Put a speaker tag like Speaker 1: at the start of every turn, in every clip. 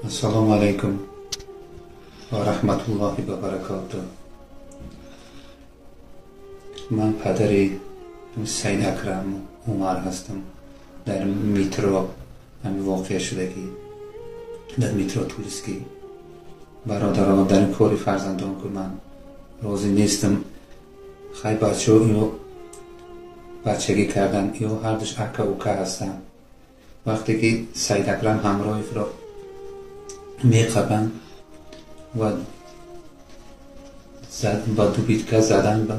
Speaker 1: السلام علیکم و رحمت الله و برکاته. من پدر سید اکرم عمر هستم. در میترو همی واقع شدگی در میترو توریسکی برادرها در کاری فرزندان که من راضی نیستم. خیلی بچه ها اینو بچگی کردن، اینو هر دوش اکا اوکا هستن. وقتی که سید اکرم همراه را میقبن و با دو بیتکه زدن و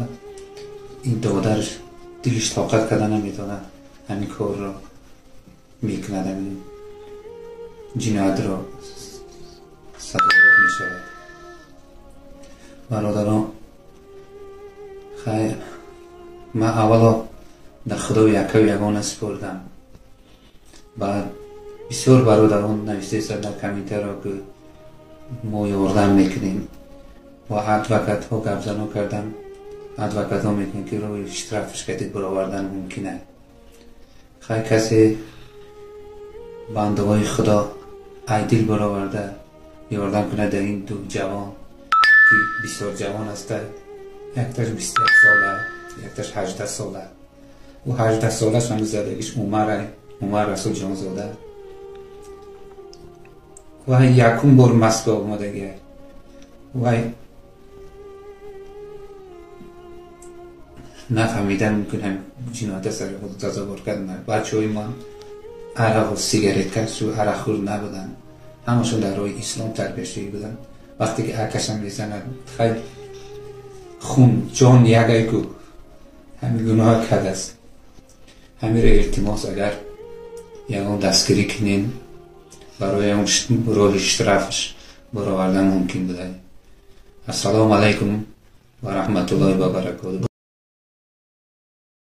Speaker 1: این دادرش دلش طاقت کردن نمیتونه همین کار را میکنه، همین جنایت را صداوار میشود. برادران خیلی من اولا در خدا یکه و یگانه سپردم. بعد بسیار برادران نوشته شد در کمیته را که ما یاردم میکنیم و ادوکت ها گفزن ها کردن. ادوکت ها میکنن که روی اشترافش کتید برآوردن ممکنه. خیلی کسی بنده های خدا ایدیل برآورده یاردم کنه در این دو جوان که بسیار جوان هسته. یکتاش 21 ساله، یکتاش 18 ساله و 18 ساله هم زدگیش عمر رسول جان زاده و یکم بار مسکو آمدگی و نفهمیدن میکنم جنایت سر خود تظاهر کردن. بچه های من عرق و سیگریت کش و عرق خور نبودن، همشون در روی اسلام تربیت شده بودن. وقتی که اکشم میزنن خیلی خون جان یگه که همین گناه کرده است. همین را التماس اگر یکم دستگیری کنین برای اون راه اشترافش برآوردن ممکن بوده. السلام علیکم و رحمت الله و برکاته.